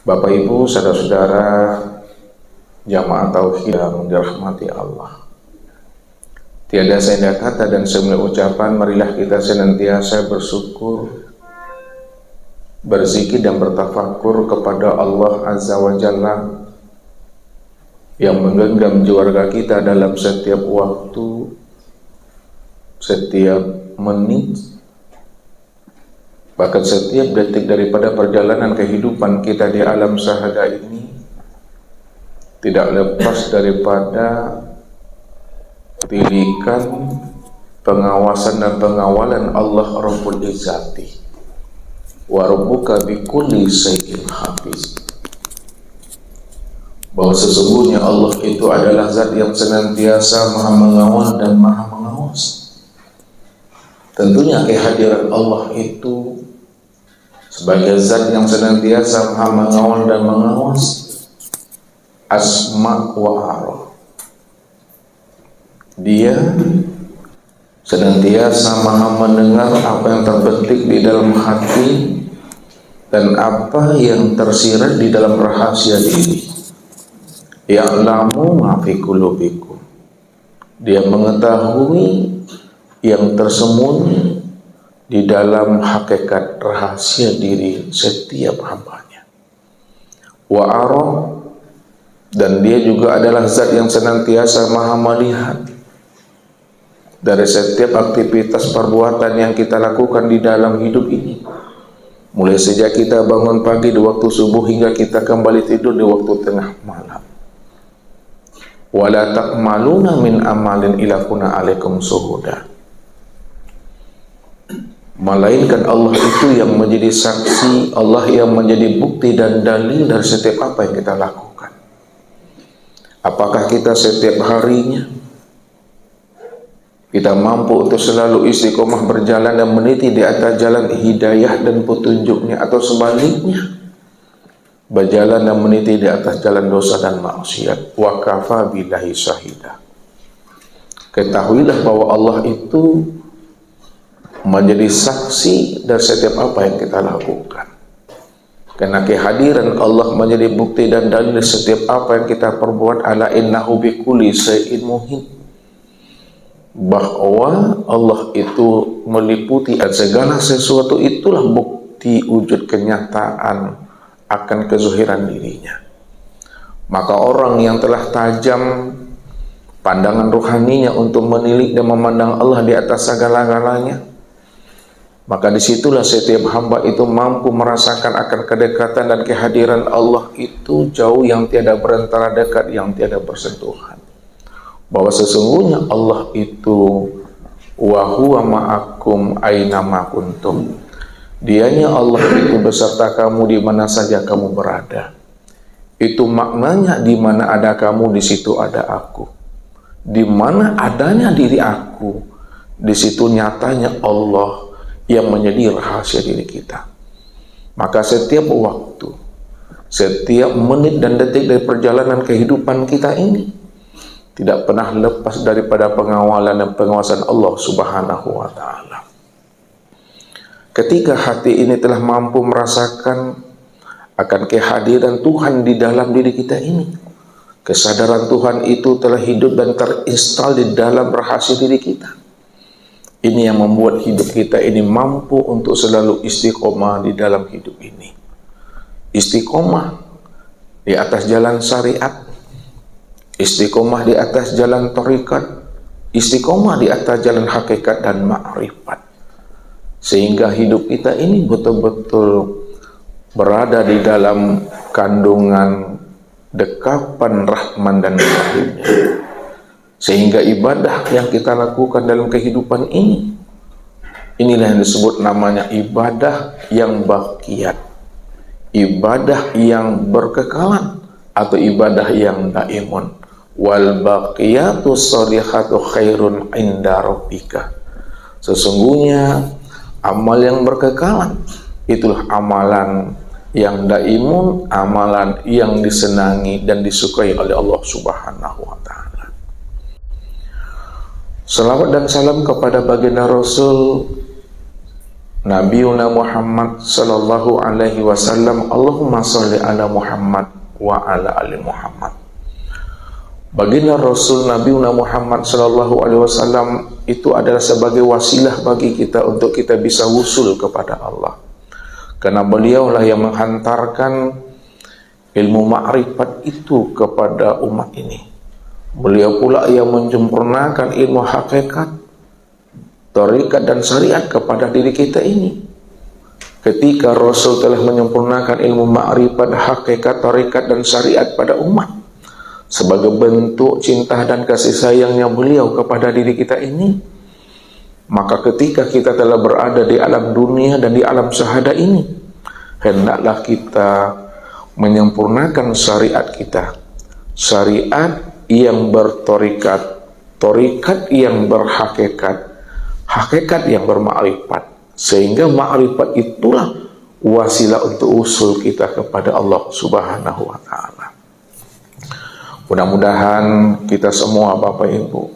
Bapak Ibu, saudara-saudara jamaah tauhid yang dirahmati Allah. Tiada senda kata dan semula ucapan, marilah kita senantiasa bersyukur, berzikir dan bertafakur kepada Allah Azza wa Jalla yang menggenggam jiwa kita dalam setiap waktu, setiap menit, bahkan setiap detik daripada perjalanan kehidupan kita di alam sahada ini, tidak lepas daripada tilikan, pengawasan dan pengawalan Allah Rabbul Izzati. Wa rabbuka bikulli syai'in hafiz. Bahwa sesungguhnya Allah itu adalah zat yang senantiasa maha mengawal dan maha mengawas. Tentunya kehadiran Allah itu sebagai zat yang senantiasa maha mengawal dan mengawas, asma wa arah. Dia senantiasa maha mendengar apa yang terbetik di dalam hati dan apa yang tersirat di dalam rahasia diri. Ya'lamu ma fi qulubikum. Dia mengetahui yang tersembunyi di dalam hakikat rahasia diri setiap hambanya. Wa ara, dan dia juga adalah zat yang senantiasa maha melihat dari setiap aktivitas perbuatan yang kita lakukan di dalam hidup ini, mulai sejak kita bangun pagi di waktu subuh hingga kita kembali tidur di waktu tengah malam. Wala ta'maluna min amalin ila kuna alaikum suhuda. Melainkan Allah itu yang menjadi saksi, Allah yang menjadi bukti dan dalil dari setiap apa yang kita lakukan. Apakah kita setiap harinya kita mampu untuk selalu istiqomah berjalan dan meniti di atas jalan hidayah dan petunjuknya, atau sebaliknya berjalan dan meniti di atas jalan dosa dan maksiat? Wa kafa billahi syahida. Ketahuilah bahwa Allah itu menjadi saksi dari setiap apa yang kita lakukan. Karena kehadiran Allah menjadi bukti dan dalil setiap apa yang kita perbuat. Ala innahu bikulli syai'in muhit. Bahwa Allah itu meliputi segala sesuatu, itulah bukti wujud kenyataan akan kezuhiran dirinya. Maka orang yang telah tajam pandangan rohaninya untuk menilik dan memandang Allah di atas segala-galanya, maka disitulah setiap hamba itu mampu merasakan akan kedekatan dan kehadiran Allah itu jauh, yang tiada berantara, dekat yang tiada bersentuhan. Bahwa sesungguhnya Allah itu wa huwa ma'akum aina ma kuntum. Dianya Allah itu beserta kamu di mana saja kamu berada. Itu maknanya di mana ada kamu, di situ ada aku. Di mana adanya diri aku, di situ nyatanya Allah yang menjadi rahasia diri kita. Maka setiap waktu, setiap menit dan detik dari perjalanan kehidupan kita ini tidak pernah lepas daripada pengawalan dan pengawasan Allah Subhanahu wa ta'ala. Ketika hati ini telah mampu merasakan akan kehadiran Tuhan di dalam diri kita ini, kesadaran Tuhan itu telah hidup dan terinstal di dalam rahasia diri kita. Ini yang membuat hidup kita ini mampu untuk selalu istiqomah di dalam hidup ini. Istiqomah di atas jalan syariat, istiqomah di atas jalan thariqat, istiqomah di atas jalan hakikat dan ma'rifat. Sehingga hidup kita ini betul-betul berada di dalam kandungan dekapan Rahman dan Rahimnya. Sehingga ibadah yang kita lakukan dalam kehidupan ini, inilah yang disebut namanya ibadah yang baqiyat, ibadah yang berkekalan, atau ibadah yang daimun. Wal baqiyatu sholihatu khairun inda rabbika. Sesungguhnya amal yang berkekalan itulah amalan yang daimun, amalan yang disenangi dan disukai oleh Allah Subhanahu wa ta'ala. Salawat dan salam kepada baginda Rasul Nabiuna Muhammad sallallahu alaihi wasallam, Allahumma sholli ala Muhammad wa ala ali Muhammad. Baginda Rasul Nabiuna Muhammad sallallahu alaihi wasallam itu adalah sebagai wasilah bagi kita untuk kita bisa wusul kepada Allah. Karena beliaulah yang menghantarkan ilmu ma'rifat itu kepada umat ini. Beliau pula yang menyempurnakan ilmu hakikat, thariqat dan syariat kepada diri kita ini. Ketika Rasul telah menyempurnakan ilmu ma'rifat, hakikat, thariqat dan syariat pada umat sebagai bentuk cinta dan kasih sayangnya beliau kepada diri kita ini, maka ketika kita telah berada di alam dunia dan di alam syahada ini, hendaklah kita menyempurnakan syariat kita, syariat yang berthariqat, thariqat yang berhakikat, hakikat yang bermakrifat, sehingga makrifat itulah wasilah untuk usul kita kepada Allah Subhanahu wa ta'ala. Mudah-mudahan kita semua Bapak Ibu,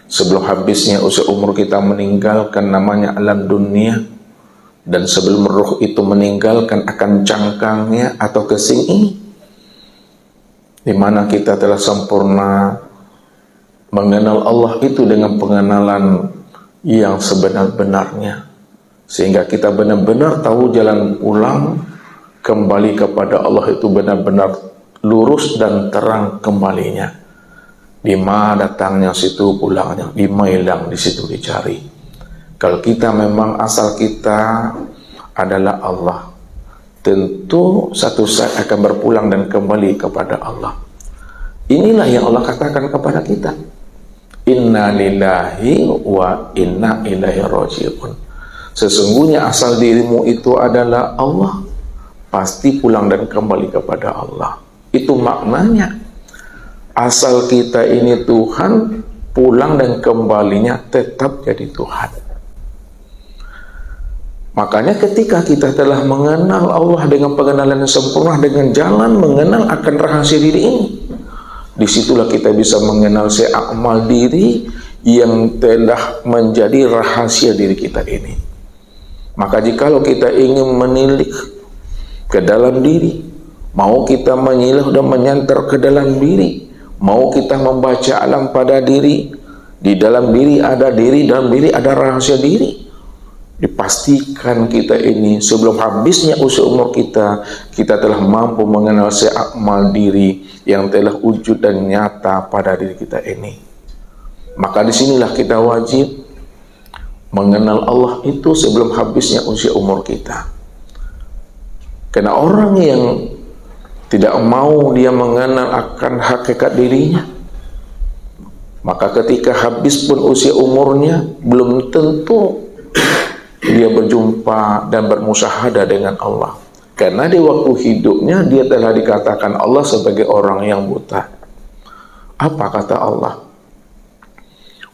sebelum habisnya usia umur kita meninggalkan namanya alam dunia, dan sebelum ruh itu meninggalkan akan cangkangnya atau kesing ini, di mana kita telah sempurna mengenal Allah itu dengan pengenalan yang sebenar-benarnya, sehingga kita benar-benar tahu jalan pulang kembali kepada Allah itu benar-benar lurus dan terang kembalinya. Di mana datangnya situ pulangnya, di mailang di situ dicari. Kalau kita memang asal kita adalah Allah, tentu satu saat akan berpulang dan kembali kepada Allah. Inilah yang Allah katakan kepada kita, inna lillahi wa inna ilaihi raji'un. Sesungguhnya asal dirimu itu adalah Allah, pasti pulang dan kembali kepada Allah. Itu maknanya, asal kita ini Tuhan, pulang dan kembalinya tetap jadi Tuhan. Makanya ketika kita telah mengenal Allah dengan pengenalan yang sempurna, dengan jalan mengenal akan rahasia diri ini, disitulah kita bisa mengenal seamal diri yang telah menjadi rahasia diri kita ini. Maka jikalau kita ingin menilik ke dalam diri, mau kita menyilah dan menyantar ke dalam diri, mau kita membaca alam pada diri, di dalam diri ada diri, dalam diri ada rahasia diri, dipastikan kita ini sebelum habisnya usia umur kita, kita telah mampu mengenal seamal diri yang telah wujud dan nyata pada diri kita ini. Maka disinilah kita wajib mengenal Allah itu sebelum habisnya usia umur kita. Karena orang yang tidak mau dia mengenal akan hakikat dirinya, maka ketika habis pun usia umurnya, belum tentu dia berjumpa dan bermusyahadah dengan Allah. Karena di waktu hidupnya dia telah dikatakan Allah sebagai orang yang buta. Apa kata Allah?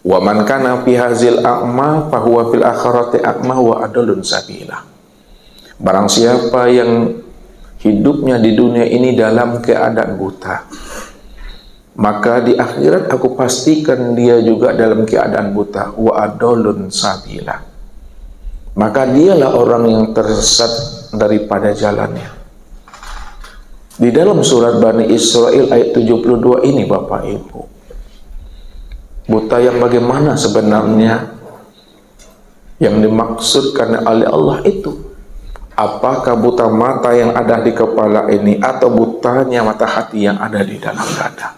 Wa man kana fi hazil a'ma fa huwa fil akhirati a'ma wa adallun sabila. Barang siapa yang hidupnya di dunia ini dalam keadaan buta, maka di akhirat aku pastikan dia juga dalam keadaan buta. Wa adallun sabila, maka dialah orang yang tersesat daripada jalannya. Di dalam surat Bani Israel ayat 72 ini Bapak Ibu, buta yang bagaimana sebenarnya yang dimaksudkan oleh Allah itu? Apakah buta mata yang ada di kepala ini, atau butanya mata hati yang ada di dalam dada?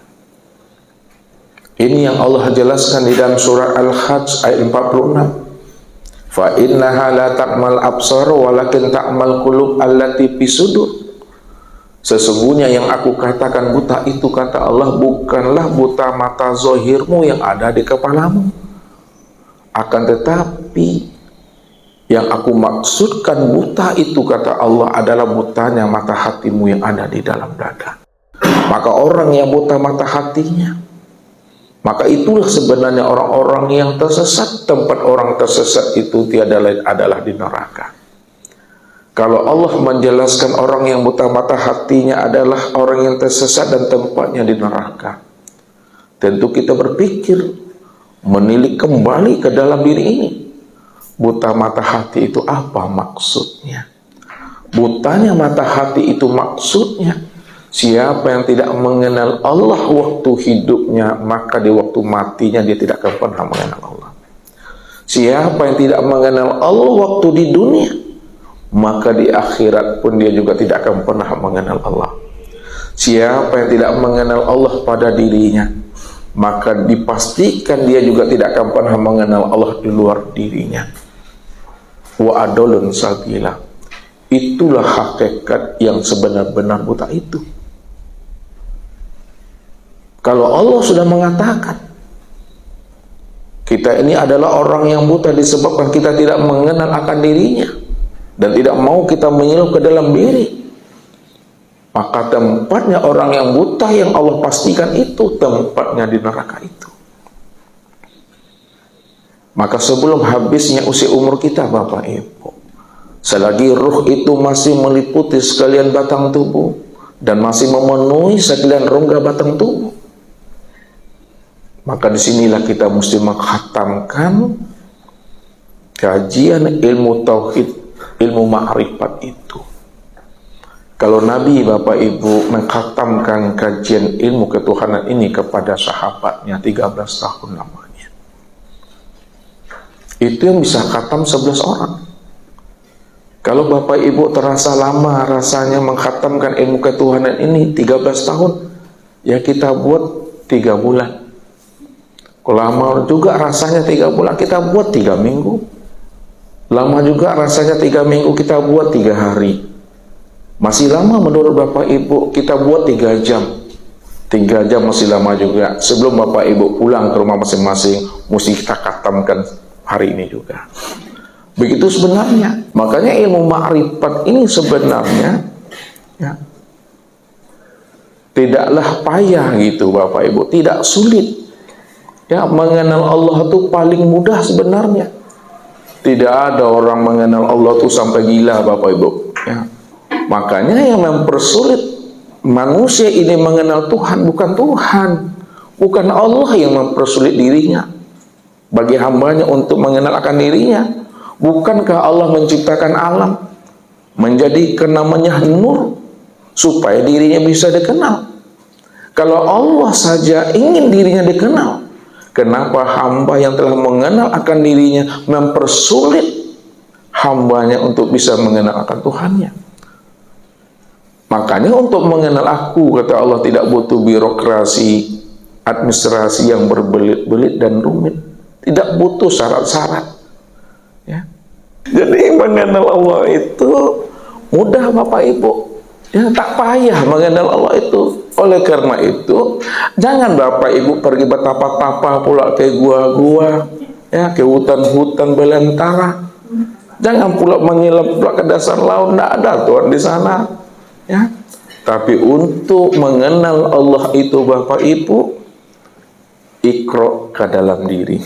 Ini yang Allah jelaskan di dalam surah Al-Hajj ayat 46. Fa innaha la ta'mal absar walakin ta'mal qulub allati fi sudur. Sesungguhnya yang aku katakan buta itu, kata Allah, bukanlah buta mata zahirmu yang ada di kepalamu, akan tetapi yang aku maksudkan buta itu, kata Allah, adalah butanya mata hatimu yang ada di dalam dada. Maka orang yang buta mata hatinya, maka itulah sebenarnya orang-orang yang tersesat. Tempat orang tersesat itu tiada lain adalah di neraka. Kalau Allah menjelaskan orang yang buta mata hatinya adalah orang yang tersesat dan tempatnya di neraka, tentu kita berpikir, menilik kembali ke dalam diri ini. Buta mata hati itu apa maksudnya? Butanya mata hati itu maksudnya siapa yang tidak mengenal Allah waktu hidupnya, maka di waktu matinya dia tidak akan pernah mengenal Allah. Siapa yang tidak mengenal Allah waktu di dunia, maka di akhirat pun dia juga tidak akan pernah mengenal Allah. Siapa yang tidak mengenal Allah pada dirinya, maka dipastikan dia juga tidak akan pernah mengenal Allah di luar dirinya. Wa adolun sabila, itulah hakikat yang sebenar-benar buta itu. Kalau Allah sudah mengatakan kita ini adalah orang yang buta disebabkan kita tidak mengenal akan dirinya dan tidak mau kita menyeluruh ke dalam diri, maka tempatnya orang yang buta yang Allah pastikan itu tempatnya di neraka itu. Maka sebelum habisnya usia umur kita, Bapak Ibu, selagi ruh itu masih meliputi sekalian batang tubuh dan masih memenuhi sekalian rongga batang tubuh, maka disinilah kita mesti mengkhatamkan kajian ilmu tauhid, ilmu ma'rifat itu. Kalau Nabi, Bapak Ibu, mengkhatamkan kajian ilmu ketuhanan ini kepada sahabatnya 13 tahun lamanya, itu yang bisa khatam 11 orang. Kalau Bapak Ibu terasa lama rasanya mengkhatamkan ilmu ketuhanan ini 13 tahun, ya kita buat 3 bulan. Kalau lama juga rasanya 3 bulan, kita buat 3 minggu. Lama juga rasanya 3 minggu, kita buat 3 hari. Masih lama menurut Bapak Ibu, kita buat 3 jam. 3 jam masih lama juga. Sebelum Bapak Ibu pulang ke rumah masing-masing, mesti kita khatamkan hari ini juga. Begitu sebenarnya. Makanya ilmu ma'rifat ini sebenarnya ya, tidaklah payah gitu Bapak Ibu, tidak sulit. Ya, mengenal Allah itu paling mudah sebenarnya. Tidak ada orang mengenal Allah itu sampai gila Bapak Ibu. Ya. Makanya yang mempersulit manusia ini mengenal Tuhan bukan Tuhan, bukan Allah yang mempersulit dirinya bagi hambanya untuk mengenal akan dirinya. Bukankah Allah menciptakan alam, menjadikan namanya nur supaya dirinya bisa dikenal? Kalau Allah saja ingin dirinya dikenal, kenapa hamba yang telah mengenal akan dirinya mempersulit hambanya untuk bisa mengenal akan Tuhannya? Makanya untuk mengenal aku, kata Allah, tidak butuh birokrasi, administrasi yang berbelit-belit dan rumit. Tidak butuh syarat-syarat. Ya. Jadi mengenal Allah itu mudah Bapak Ibu. Ya, tak payah mengenal Allah itu. Oleh karena itu, jangan Bapak Ibu pergi bertapa-tapa pula ke gua-gua, ya, ke hutan-hutan belantara. Jangan pula menyelam pula ke dasar laut, tidak ada Tuhan di sana. Ya. Tapi untuk mengenal Allah itu Bapak Ibu, ikro ke dalam diri.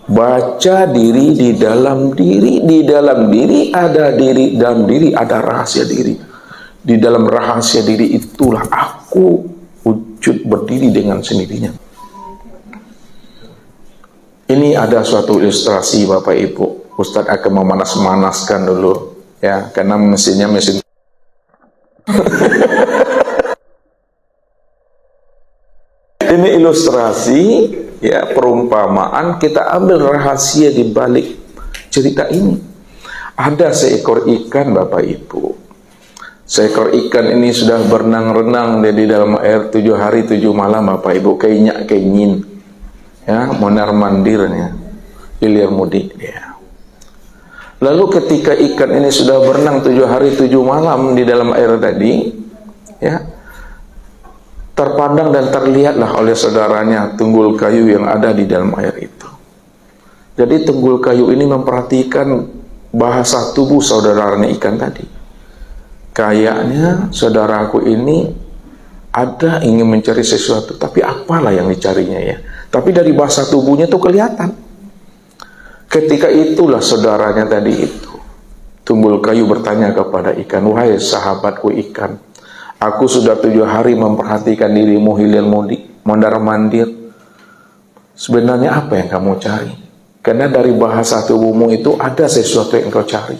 Baca diri di dalam diri. Di dalam diri ada diri, dalam diri ada rahasia diri. Di dalam rahasia diri itulah aku wujud berdiri dengan sendirinya. Ini ada suatu ilustrasi Bapak Ibu. Ustadz akan memanas-manaskan dulu, ya, karena mesinnya mesin. Ini ilustrasi, ya, perumpamaan. Kita ambil rahasia di balik cerita ini. Ada seekor ikan Bapak Ibu. Seekor ikan ini sudah berenang-renang di dalam air 7 hari 7 malam Bapak Ibu, kenyak-kenyin, ya, mondar-mandirnya, hilir mudik dia. Lalu ketika ikan ini sudah berenang 7 hari 7 malam di dalam air tadi, ya, terpandang dan terlihatlah oleh saudaranya tunggul kayu yang ada di dalam air itu. Jadi tunggul kayu ini memperhatikan bahasa tubuh saudaranya ikan tadi. Kayaknya saudaraku ini ada ingin mencari sesuatu, tapi apalah yang dicarinya ya. Tapi dari bahasa tubuhnya tuh kelihatan. Ketika itulah saudaranya tadi itu, tunggul kayu bertanya kepada ikan, wahai sahabatku ikan, aku sudah 7 hari memperhatikan dirimu hilir mudik, mondar mandir. Sebenarnya apa yang kamu cari? Karena dari bahasa tubuhmu itu ada sesuatu yang kau cari.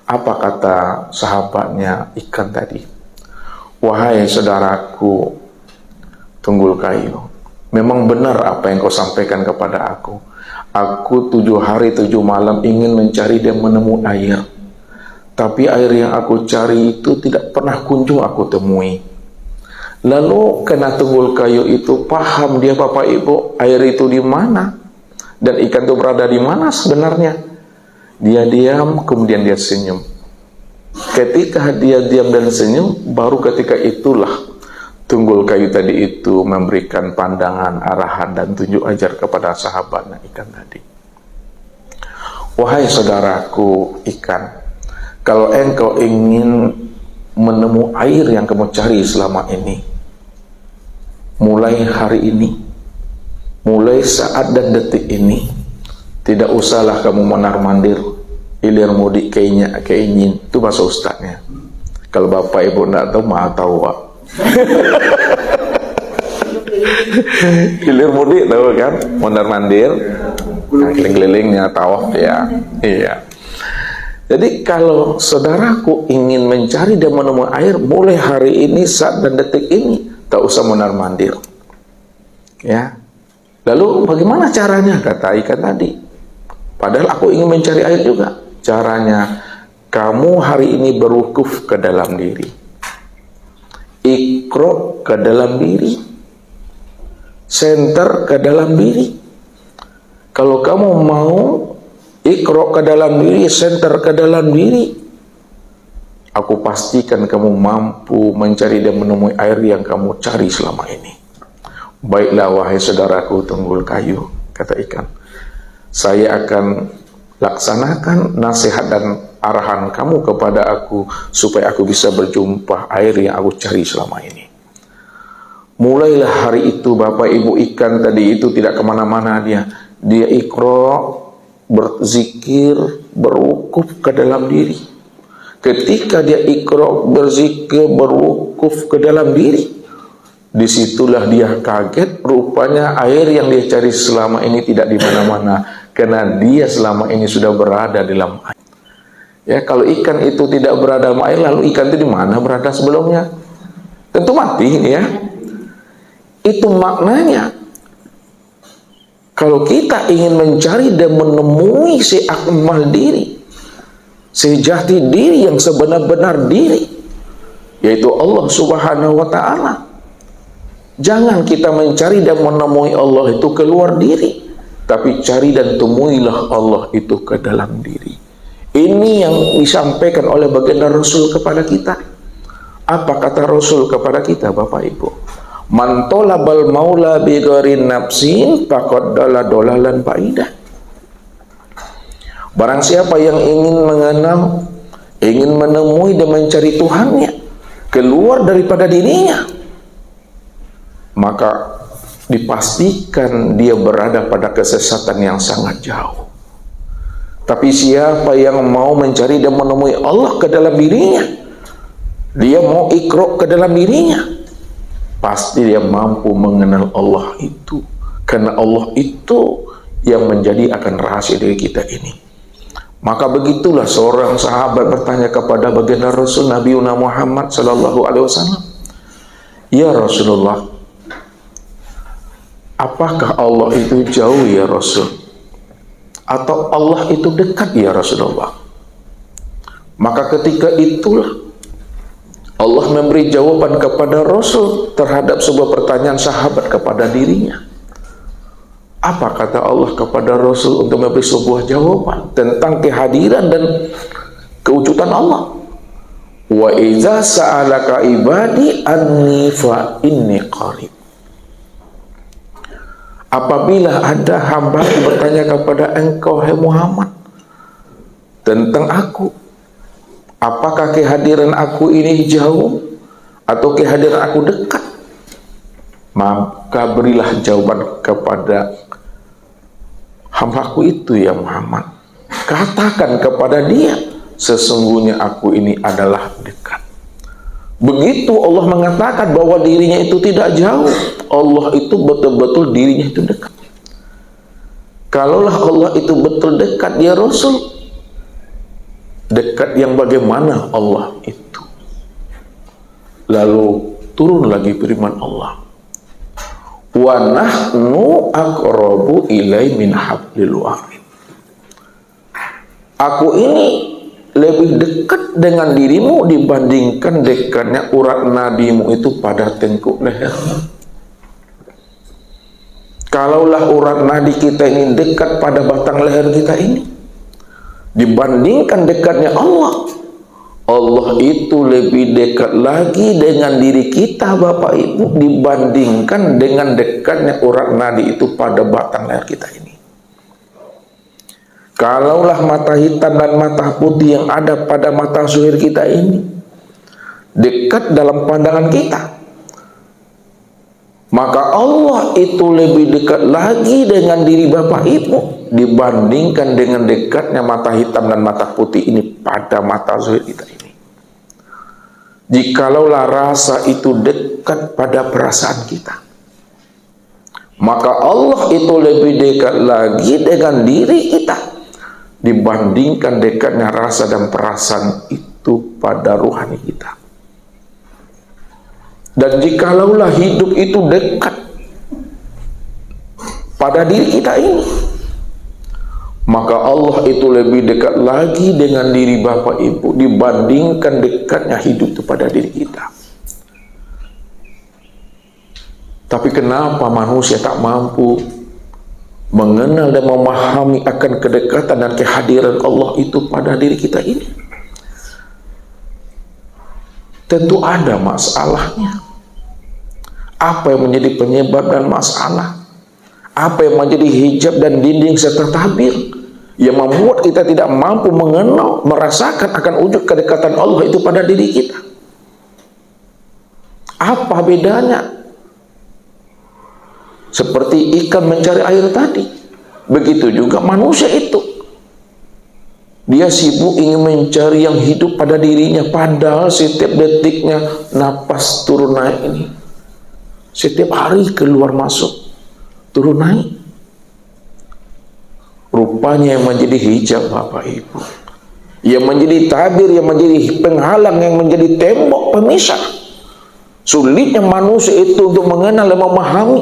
Apa kata sahabatnya ikan tadi? Wahai saudaraku Tunggul Kayu, memang benar apa yang kau sampaikan kepada aku. Aku 7 hari 7 malam ingin mencari dan menemui air. Tapi air yang aku cari itu tidak pernah kunjung aku temui. Lalu kena Tunggul Kayu itu paham dia Bapak Ibu, air itu di mana? Dan ikan itu berada di mana sebenarnya? Dia diam, kemudian dia senyum. Ketika dia diam dan senyum, baru ketika itulah Tunggul Kayu tadi itu memberikan pandangan, arahan, dan tunjuk ajar kepada sahabatnya ikan tadi. Wahai saudaraku ikan, kalau engkau ingin menemui air yang kamu cari selama ini, mulai hari ini, mulai saat dan detik ini, tidak usahlah kamu mondar-mandir, ilir mudik keingin. Itu bahasa ustaznya. Kalau Bapak Ibu tidak tahu, maaf tahu Pak. Ilir mudik tahu kan? Mondar-mandir, nah, keliling-kelilingnya tawaf ya. Iya. Jadi kalau saudaraku ingin mencari dan menemui air, mulai hari ini, saat dan detik ini, tak usah mondar-mandir. Ya. Lalu bagaimana caranya? Kata ikan tadi. Padahal aku ingin mencari air juga. Caranya, kamu hari ini berwukuf ke dalam diri. Iqra ke dalam diri. Center ke dalam diri. Kalau kamu mau Iqra ke dalam diri, center ke dalam diri, aku pastikan kamu mampu mencari dan menemui air yang kamu cari selama ini. Baiklah wahai saudaraku Tunggul Kayu, kata ikan, saya akan laksanakan nasihat dan arahan kamu kepada aku supaya aku bisa berjumpa air yang aku cari selama ini. Mulailah hari itu Bapak Ibu ikan tadi itu tidak kemana-mana dia Iqra, berzikir, berwukuf ke dalam diri. Ketika dia Iqra, berzikir, berwukuf ke dalam diri, disitulah dia kaget, rupanya air yang dia cari selama ini tidak di mana-mana, karena dia selama ini sudah berada di dalam air. Ya, kalau ikan itu tidak berada dalam air, lalu ikan itu di mana berada sebelumnya? Tentu mati, ya. Itu maknanya. Kalau kita ingin mencari dan menemui si akmal diri, si jati diri yang sebenar-benar diri, yaitu Allah Subhanahu wa Ta'ala, jangan kita mencari dan menemui Allah itu keluar diri, tapi cari dan temuilah Allah itu ke dalam diri. Ini yang disampaikan oleh baginda Rasul kepada kita. Apa kata Rasul kepada kita Bapak Ibu? Man tolabal maula bighairi nafsin faqad dalalan baidah. Barang siapa yang ingin mengenal, ingin menemui dan mencari Tuhannya keluar daripada dirinya, maka dipastikan dia berada pada kesesatan yang sangat jauh. Tapi siapa yang mau mencari dan menemui Allah ke dalam dirinya, dia mau Iqra ke dalam dirinya, pasti dia mampu mengenal Allah itu. Karena Allah itu yang menjadi akan rahasia diri kita ini. Maka begitulah seorang sahabat bertanya kepada baginda Rasul Nabi Muhammad sallallahu alaihi wasallam, ya Rasulullah, apakah Allah itu jauh ya Rasul? Atau Allah itu dekat ya Rasulullah? Maka ketika itulah Allah memberi jawaban kepada Rasul terhadap sebuah pertanyaan sahabat kepada dirinya. Apa kata Allah kepada Rasul untuk memberi sebuah jawaban tentang kehadiran dan kewujudan Allah? Wa iza sa'alaka ibadi anni fa inni qarib. Apabila ada hamba yang bertanya kepada engkau, hai Muhammad, tentang aku, apakah kehadiran aku ini jauh atau kehadiran aku dekat? Maka berilah jawaban kepada hambaku itu ya Muhammad. Katakan kepada dia, sesungguhnya aku ini adalah dekat. Begitu Allah mengatakan bahwa dirinya itu tidak jauh, Allah itu betul-betul dirinya itu dekat. Kalaulah Allah itu betul dekat, dia Rasul. Dekat yang bagaimana Allah itu? Lalu turun lagi firman Allah, wa nahnu aqrabu ilai min hablil warid. Aku ini lebih dekat dengan dirimu dibandingkan dekatnya urat nadimu itu pada tengkuk leher. Kalaulah urat nadi kita ini dekat pada batang leher kita ini, dibandingkan dekatnya Allah, Allah itu lebih dekat lagi dengan diri kita Bapak Ibu dibandingkan dengan dekatnya urat nadi itu pada batang leher kita ini. Kalaulah mata hitam dan mata putih yang ada pada mata zuhir kita ini dekat dalam pandangan kita, maka Allah itu lebih dekat lagi dengan diri Bapak Ibu dibandingkan dengan dekatnya mata hitam dan mata putih ini pada mata zuhir kita ini. Jikalaulah rasa itu dekat pada perasaan kita, maka Allah itu lebih dekat lagi dengan diri kita dibandingkan dekatnya rasa dan perasaan itu pada ruhani kita. Dan jikalaulah hidup itu dekat pada diri kita ini, maka Allah itu lebih dekat lagi dengan diri Bapak Ibu dibandingkan dekatnya hidup itu pada diri kita. Tapi kenapa manusia tak mampu mengenal dan memahami akan kedekatan dan kehadiran Allah itu pada diri kita ini? Tentu ada masalahnya. Apa yang menjadi penyebab dan masalah? Apa yang menjadi hijab dan dinding serta tabir yang membuat kita tidak mampu mengenal, merasakan akan wujud kedekatan Allah itu pada diri kita? Apa bedanya? Seperti ikan mencari air tadi, begitu juga manusia itu. Dia sibuk ingin mencari yang hidup pada dirinya, padahal setiap detiknya napas turun naik ini, setiap hari keluar masuk turun naik. Rupanya yang menjadi hijab Bapak Ibu, yang menjadi tabir, yang menjadi penghalang, yang menjadi tembok pemisah sulitnya manusia itu untuk mengenal dan memahami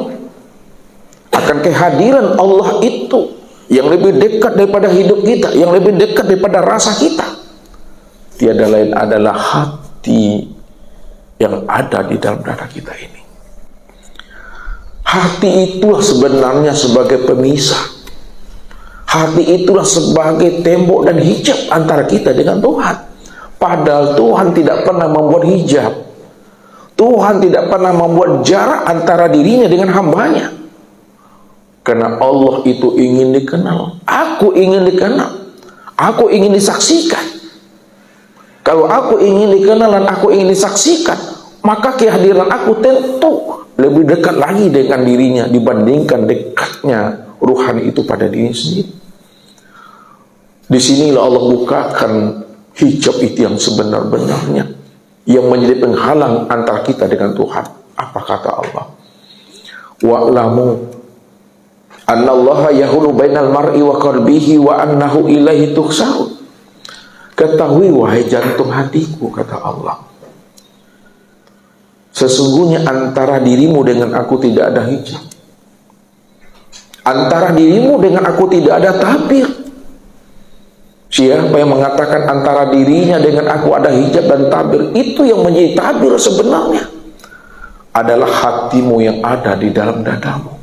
akan kehadiran Allah itu yang lebih dekat daripada hidup kita, yang lebih dekat daripada rasa kita, tiada lain adalah hati yang ada di dalam dada kita ini. Hati itulah sebenarnya sebagai pemisah. Hati itulah sebagai tembok dan hijab antara kita dengan Tuhan. Padahal Tuhan tidak pernah membuat hijab. Tuhan tidak pernah membuat jarak antara dirinya dengan hambanya. Karena Allah itu ingin dikenal. Aku ingin dikenal. Aku ingin disaksikan. Kalau aku ingin dikenal dan aku ingin disaksikan, maka kehadiran aku tentu lebih dekat lagi dengan dirinya dibandingkan dekatnya ruhani itu pada diri sendiri. Disinilah Allah bukakan hijab itu yang sebenar-benarnya, yang menjadi penghalang antara kita dengan Tuhan. Apa kata Allah? Wa'lamu annallaha yahulu bainal mar'i wa qalbihi wa annahu ilaihi tuhsarun. Ketahui wahai jantung hatiku, kata Allah, sesungguhnya antara dirimu dengan aku tidak ada hijab. Antara dirimu dengan aku tidak ada tabir. Siapa yang mengatakan antara dirinya dengan aku ada hijab dan tabir, itu yang menjadi tabir sebenarnya adalah hatimu yang ada di dalam dadamu.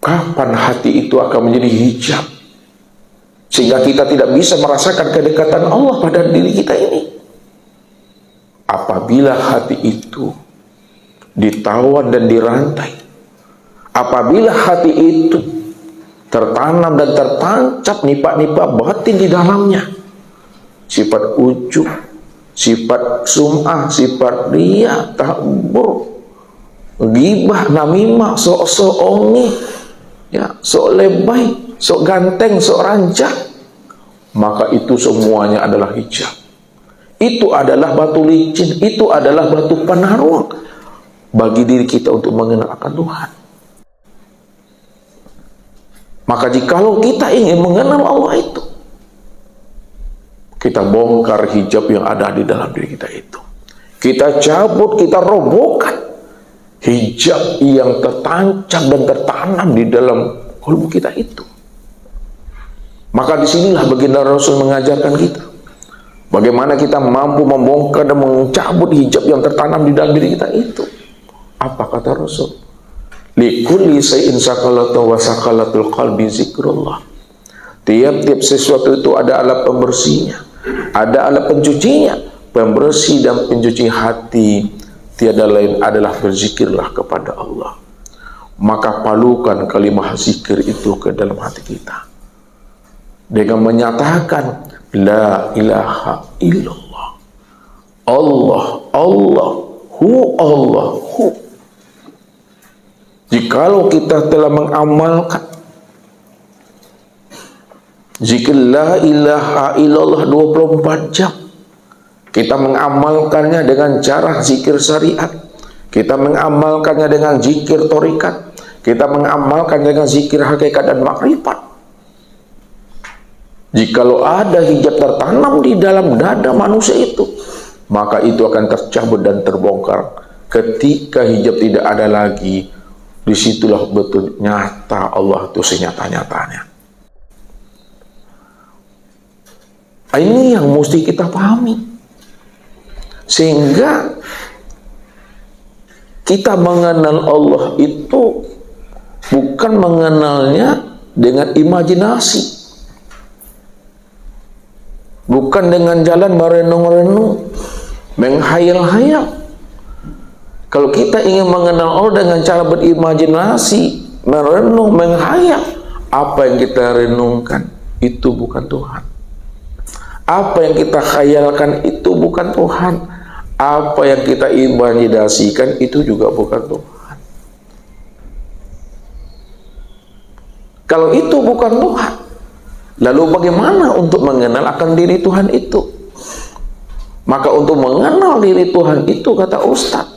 Kapan hati itu akan menjadi hijab sehingga kita tidak bisa merasakan kedekatan Allah pada diri kita ini? Apabila hati itu ditawan dan dirantai, apabila hati itu tertanam dan tertancap nipa-nipa batin di dalamnya, sifat ujub, sifat sum'ah, sifat riya, takbur, ghibah, namimah, sok-sok ongi, ya, sok lebay, sok ganteng, sok rancak, maka itu semuanya adalah hijab. Itu adalah batu licin, itu adalah batu penaruh bagi diri kita untuk mengenal akan Tuhan. Maka jikalau kita ingin mengenal Allah itu, kita bongkar hijab yang ada di dalam diri kita itu. Kita cabut, kita robohkan hijab yang tertancap dan tertanam di dalam kalbu kita itu. Maka disinilah baginda Rasul mengajarkan kita bagaimana kita mampu membongkar dan mencabut hijab yang tertanam di dalam diri kita itu. Apa kata Rasul? Likulli shay'in sakalatu wa sakalatul qalbi zikrullah. Tiap-tiap sesuatu itu ada alat pembersihnya, ada alat pencucinya. Pembersih dan pencuci hati tiada lain adalah berzikirlah kepada Allah. Maka palukan kalimat zikir itu ke dalam hati kita dengan menyatakan la ilaha illallah, Allah, Allahu. Jikalau kita telah mengamalkan zikir la ilaha illallah 24 jam, kita mengamalkannya dengan cara zikir syariat, kita mengamalkannya dengan zikir torikat, kita mengamalkannya dengan zikir hakikat dan makrifat. Jikalau ada hijab tertanam di dalam dada manusia itu, maka itu akan tercabut dan terbongkar. Ketika hijab tidak ada lagi, disitulah betul nyata Allah itu senyata-nyatanya. Ini yang mesti kita pahami, sehingga kita mengenal Allah itu bukan mengenalnya dengan imajinasi, bukan dengan jalan merenung-renung, menghayal-hayal. Kalau kita ingin mengenal Allah dengan cara berimajinasi, merenung, menghayal, apa yang kita renungkan itu bukan Tuhan. Apa yang kita khayalkan itu bukan Tuhan. Apa yang kita imajinasikan itu juga bukan Tuhan. Kalau itu bukan Tuhan, lalu bagaimana untuk mengenal akan diri Tuhan itu? Maka untuk mengenal diri Tuhan itu, kata Ustadz,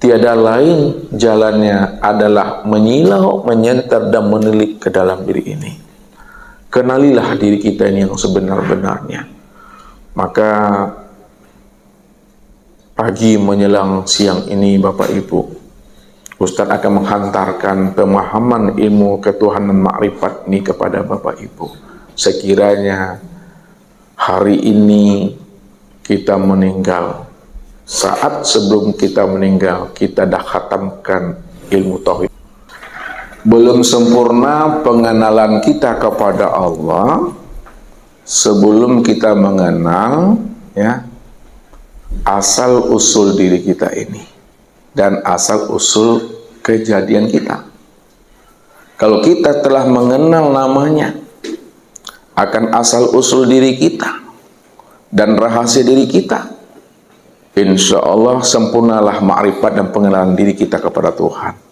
tiada lain jalannya adalah menyilau, menyentar, dan menilik ke dalam diri ini. Kenalilah diri kita ini yang sebenar-benarnya. Maka pagi menjelang siang ini, Bapak Ibu, Ustadz akan menghantarkan pemahaman ilmu ketuhanan makrifat ini kepada Bapak Ibu. Sekiranya hari ini kita meninggal, saat sebelum kita meninggal, kita dah khatamkan ilmu tauhid. Belum sempurna pengenalan kita kepada Allah sebelum kita mengenal asal usul diri kita ini dan asal usul kejadian kita. Kalau kita telah mengenal namanya, akan asal usul diri kita dan rahasia diri kita, insya Allah sempurnalah makrifat dan pengenalan diri kita kepada Tuhan.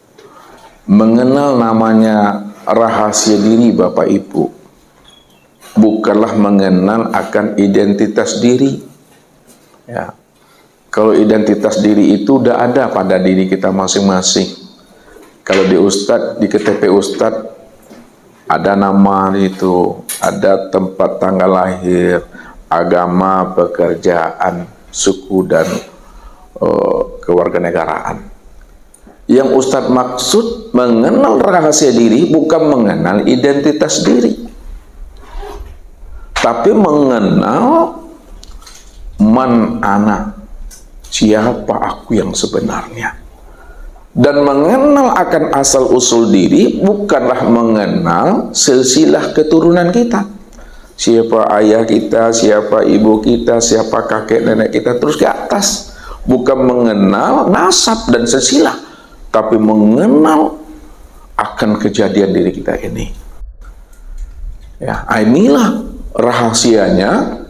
Mengenal namanya rahasia diri, Bapak Ibu, bukanlah mengenal akan identitas diri. Ya, kalau identitas diri itu udah ada pada diri kita masing-masing. Kalau di Ustadz, di KTP Ustadz ada nama itu, ada tempat tanggal lahir, agama, pekerjaan, suku, dan kewarganegaraan. Yang Ustadz maksud mengenal rahasia diri bukan mengenal identitas diri, tapi mengenal man ana, siapa aku yang sebenarnya. Dan mengenal akan asal usul diri bukanlah mengenal silsilah keturunan kita, siapa ayah kita, siapa ibu kita, siapa kakek nenek kita terus ke atas. Bukan mengenal nasab dan silsilah, tapi mengenal akan kejadian diri kita ini. Ya, inilah rahasianya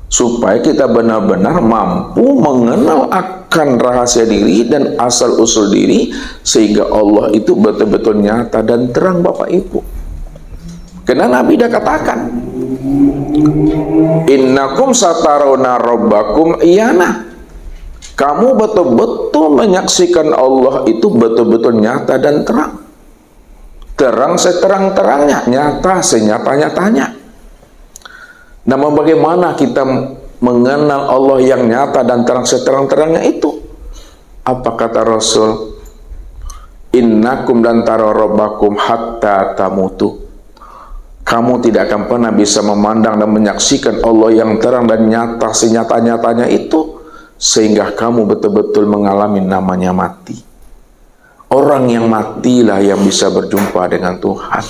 supaya kita benar-benar mampu mengenal akan rahasia diri dan asal usul diri, sehingga Allah itu betul-betul nyata dan terang, Bapak Ibu. Karena Nabi dah katakan, innakum satarawna rabbakum iyana. Kamu betul-betul menyaksikan Allah itu betul-betul nyata dan terang. terang seterang-terangnya, nyata senyata-nyatanya. Namun bagaimana kita mengenal Allah yang nyata dan terang seterang-terangnya itu? Apa kata Rasul? Innakum lan tara rabbakum hatta tamutu. Kamu tidak akan pernah bisa memandang dan menyaksikan Allah yang terang dan nyata senyata-nyatanya itu sehingga kamu betul-betul mengalami namanya mati. Orang yang matilah yang bisa berjumpa dengan Tuhan.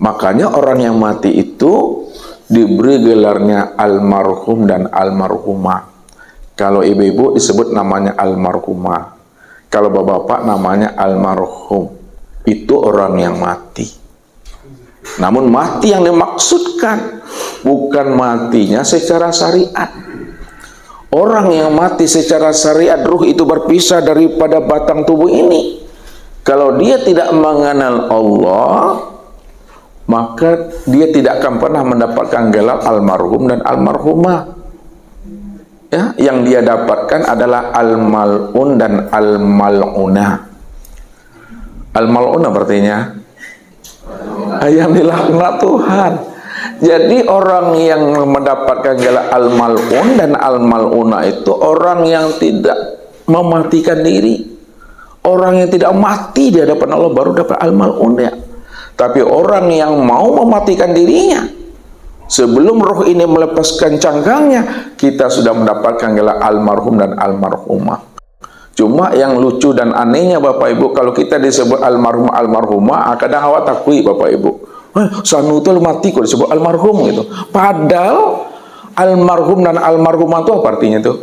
Makanya orang yang mati itu diberi gelarnya almarhum dan almarhumah. Kalau ibu-ibu disebut namanya almarhumah. Kalau bapak-bapak namanya almarhum. Itu orang yang mati. Namun mati yang dimaksudkan bukan matinya secara syariat. Orang yang mati secara syariat, ruh itu berpisah daripada batang tubuh ini. Kalau dia tidak mengenal Allah, maka dia tidak akan pernah mendapatkan gelar almarhum dan almarhumah. Ya, yang dia dapatkan adalah al-mal'un dan al-mal'unah. Al-mal'unah artinya yang dilaknat Tuhan. Jadi orang yang mendapatkan gelar al-mal'un dan al-mal'unah itu orang yang tidak mematikan diri. Orang yang tidak mati di hadapan Allah baru dapat al-mal'un ya. Tapi orang yang mau mematikan dirinya sebelum roh ini melepaskan cangkangnya, kita sudah mendapatkan gelar almarhum dan almarhumah. Cuma yang lucu dan anehnya Bapak Ibu, kalau kita disebut almarhum almarhumah, kadang awak takui Bapak Ibu. Sanu itu mati kok disebut almarhum gitu. Padahal almarhum dan almarhumah itu apa artinya tuh?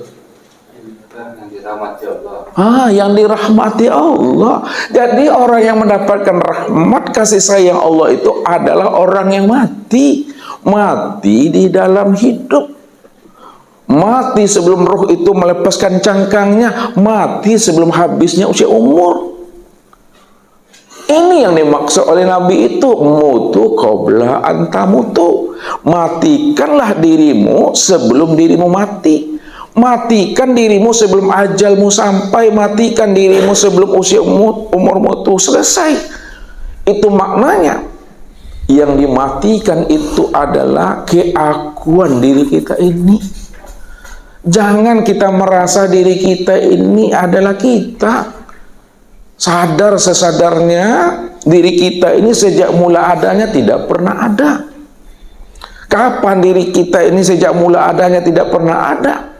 Yang dirahmati Allah. Jadi orang yang mendapatkan rahmat kasih sayang Allah itu adalah orang yang mati. Mati di dalam hidup. Mati sebelum roh itu melepaskan cangkangnya. Mati sebelum habisnya usia umur. Ini yang dimaksud oleh Nabi itu, mutu qabla antamutu. Matikanlah dirimu sebelum dirimu mati. Matikan dirimu sebelum ajalmu sampai. Matikan dirimu sebelum usia umurmu itu selesai. Itu maknanya. Yang dimatikan itu adalah keakuan diri kita ini. Jangan kita merasa diri kita ini adalah kita. Sadar sesadarnya diri kita ini sejak mula adanya tidak pernah ada. Kapan diri kita ini sejak mula adanya tidak pernah ada?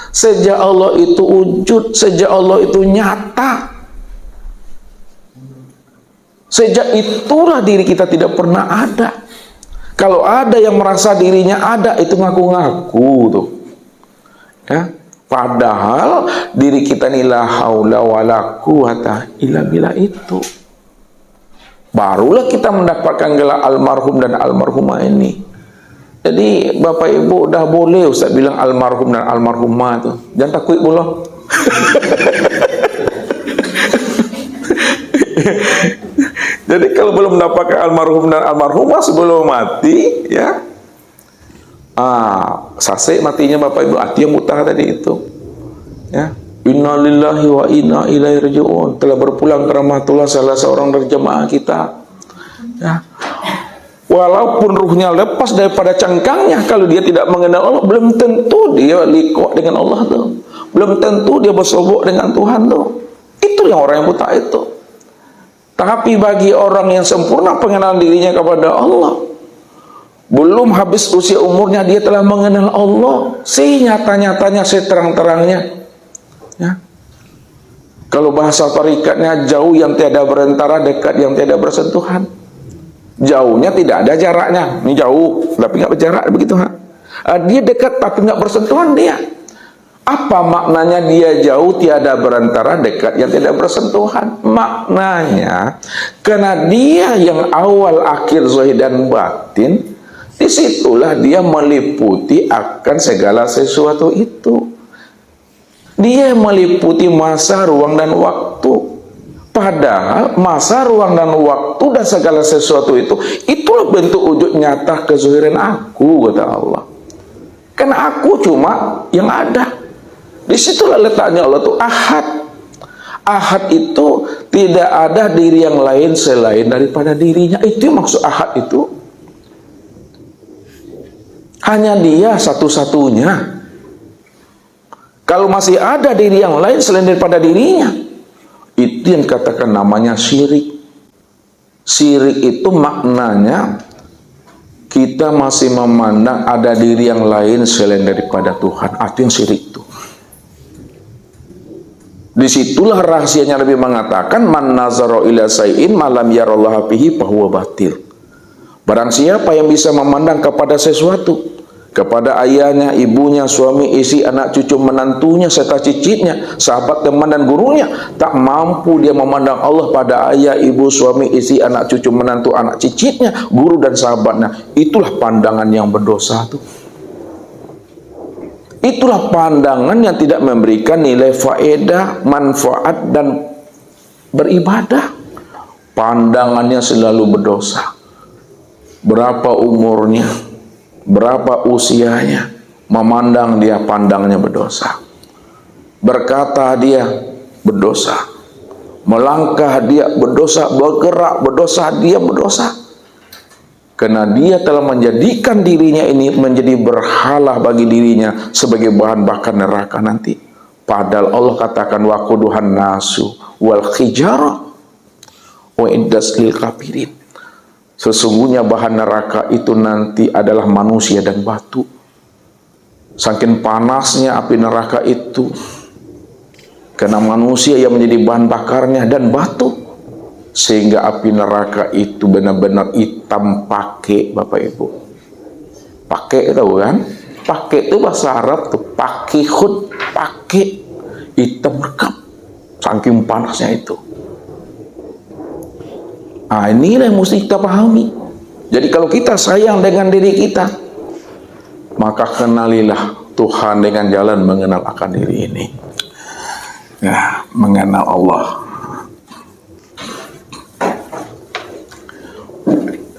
Sejak Allah itu wujud, sejak Allah itu nyata. Sejak itulah diri kita tidak pernah ada. Kalau ada yang merasa dirinya ada, itu ngaku-ngaku tuh. Ya. Padahal diri kita ini la haula wala quwata illa billah itu. Barulah kita mendapatkan gelar almarhum dan almarhumah ini. Jadi Bapak Ibu udah boleh Ustaz bilang almarhum dan almarhumah itu. Jangan takut pula. Jadi kalau belum mendapatkan almarhum dan almarhumah sebelum mati, ya. Sasek matinya Bapak Ibu, hati yang buta tadi itu. Ya. Inna lillahi wa inna ilaihi raji'un. Telah berpulang ke rahmatullah salah seorang dari jemaah kita. Ya. Walaupun ruhnya lepas daripada cangkangnya, kalau dia tidak mengenal Allah, belum tentu dia liqo dengan Allah tuh. Belum tentu dia bersobok dengan Tuhan tuh. Itu yang orang yang buta itu. Tapi bagi orang yang sempurna pengenalan dirinya kepada Allah, belum habis usia umurnya dia telah mengenal Allah senyata-nyatanya, seterang-terangnya. Ya. Kalau bahasa tarikatnya, jauh yang tiada berantara, dekat yang tiada bersentuhan. Jauhnya tidak ada jaraknya, ini jauh tapi nggak berjarak begitu. Dia dekat tapi nggak bersentuhan dia. Apa maknanya dia jauh tiada berantara, dekat yang tidak bersentuhan? Maknanya karena dia yang awal akhir zahir dan batin, disitulah dia meliputi akan segala sesuatu itu. Dia meliputi masa, ruang, dan waktu. Padahal masa, ruang, dan waktu dan segala sesuatu itu, itulah bentuk wujud nyata kezuhiran aku, kata Allah. Karena aku cuma yang ada. Disitulah letaknya Allah itu ahad. Ahad itu tidak ada diri yang lain selain daripada dirinya. Itu maksud ahad itu. Hanya dia satu-satunya. Kalau masih ada diri yang lain selain daripada dirinya, itu yang katakan namanya syirik. Syirik itu maknanya kita masih memandang ada diri yang lain selain daripada Tuhan. Itu yang syirik itu. Disitulah rahasianya Nabi mengatakan, man nazara ila say'in malam yarallaha fihi fahuwa batil. Barang siapa yang bisa memandang kepada sesuatu, kepada ayahnya, ibunya, suami, istri, anak, cucu, menantunya, serta cicitnya, sahabat, teman, dan gurunya, tak mampu dia memandang Allah pada ayah, ibu, suami, istri, anak, cucu, menantu, anak, cicitnya, guru, dan sahabatnya. Itulah pandangan yang berdosa itu. Itulah pandangan yang tidak memberikan nilai faedah, manfaat, dan beribadah. Pandangannya selalu berdosa. Berapa umurnya, berapa usianya, memandang dia pandangnya berdosa. Berkata dia berdosa. Melangkah dia berdosa, bergerak berdosa, dia berdosa. Karena dia telah menjadikan dirinya ini menjadi berhala bagi dirinya sebagai bahan bakar neraka nanti. Padahal Allah katakan waquduhan nasu wal hijarah wa iddas lil kafirin. Sesungguhnya bahan neraka itu nanti adalah manusia dan batu. Saking panasnya api neraka itu, karena manusia yang menjadi bahan bakarnya dan batu, sehingga api neraka itu benar-benar hitam pake, Bapak Ibu. Pake tahu kan? Pake itu bahasa Arab tuh, pakihut, pake, hitam rekam, saking panasnya itu. Nah, inilah yang mesti kita pahami. Jadi kalau kita sayang dengan diri kita, maka kenalilah Tuhan dengan jalan mengenal akan diri ini. Ya, mengenal Allah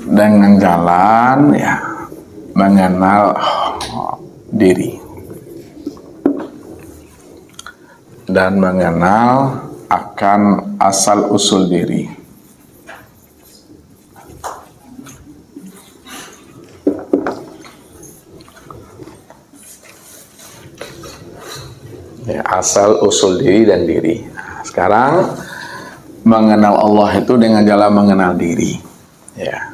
dengan jalan ya mengenal diri dan mengenal akan asal usul diri. Ya, asal usul diri dan diri. Sekarang mengenal Allah itu dengan jalan mengenal diri. Ya.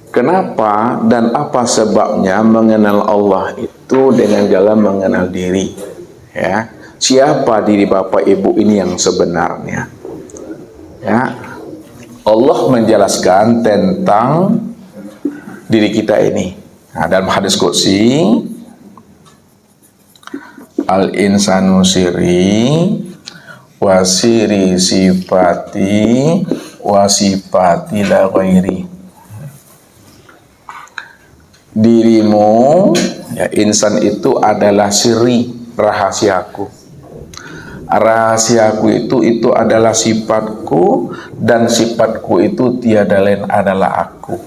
Kenapa dan apa sebabnya mengenal Allah itu dengan jalan mengenal diri? Ya, siapa diri Bapak Ibu ini yang sebenarnya? Ya, Allah menjelaskan tentang diri kita ini. Nah, dalam hadis qudsi, al-insanu siri wasiri sifati wasifati la ghairi. Dirimu, ya, insan itu adalah siri, rahasiaku. Rahasiaku itu adalah sifatku, dan sifatku itu tiada lain adalah aku.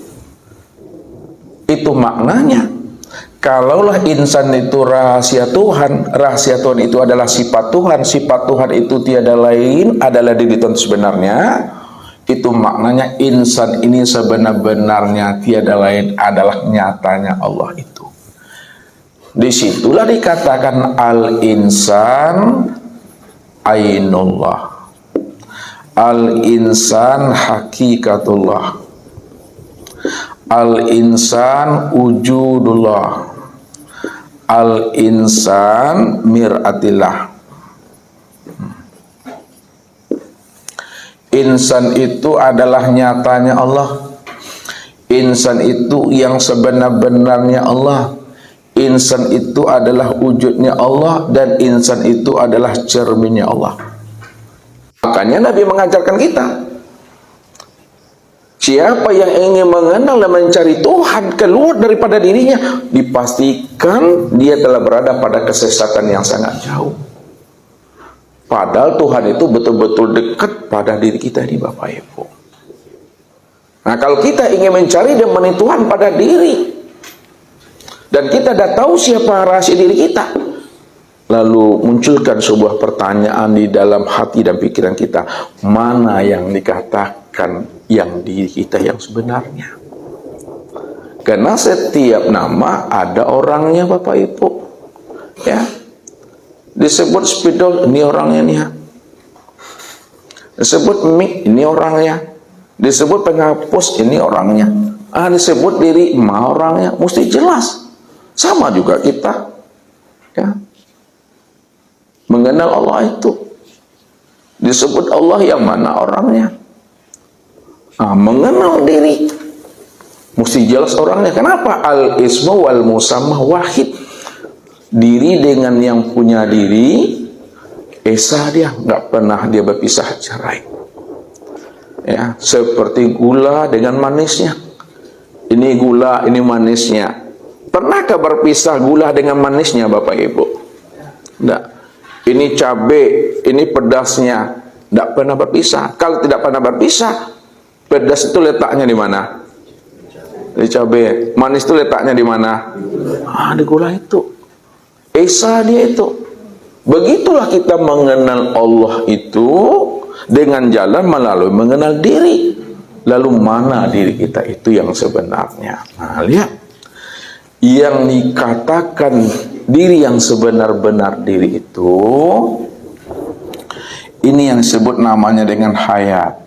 Itu maknanya. Kalaulah insan itu rahasia Tuhan itu adalah sifat Tuhan itu tiada lain adalah diri Tuhan sebenarnya, itu maknanya insan ini sebenar-benarnya tiada lain adalah nyatanya Allah itu. Disitulah dikatakan al-insan ainullah, al-insan hakikatullah, al-insan wujudullah, al-insan mir'atillah. Insan itu adalah nyatanya Allah. Insan itu yang sebenar-benarnya Allah. Insan itu adalah wujudnya Allah, dan insan itu adalah cerminnya Allah. Makanya Nabi mengajarkan kita, siapa yang ingin mengenal dan mencari Tuhan keluar daripada dirinya, dipastikan dia telah berada pada kesesatan yang sangat jauh. Padahal Tuhan itu betul-betul dekat pada diri kita ini, Bapak Ibu. Nah, kalau kita ingin mencari dan menemukan Tuhan pada diri, dan kita dah tahu siapa rahasia diri kita, lalu munculkan sebuah pertanyaan di dalam hati dan pikiran kita, mana yang dikatakan yang diri kita yang sebenarnya? Karena setiap nama ada orangnya, Bapak Ibu. Ya, disebut spidol, ini orangnya nih. Disebut mic, ini orangnya. Disebut penghapus, ini orangnya. Disebut diri, orangnya. Mesti jelas. Sama juga kita. Ya, mengenal Allah itu. Disebut Allah yang mana orangnya. Mengenal diri, mesti jelas orangnya. Kenapa? Al-ismu wal musammah wahid. Diri dengan yang punya diri, esa dia, nggak pernah dia berpisah cerai. Ya, seperti gula dengan manisnya. Ini gula, ini manisnya. Pernahkah berpisah gula dengan manisnya, Bapak Ibu? Enggak. Ini cabai, ini pedasnya, tidak pernah berpisah. Kalau tidak pernah berpisah, pedas itu letaknya di mana? Di cabai. Manis itu letaknya di mana? Di gula itu. Esa dia itu. Begitulah kita mengenal Allah itu dengan jalan melalui mengenal diri. Lalu mana diri kita itu yang sebenarnya? Lihat. Yang dikatakan diri yang sebenar-benar diri itu, ini yang disebut namanya dengan hayat.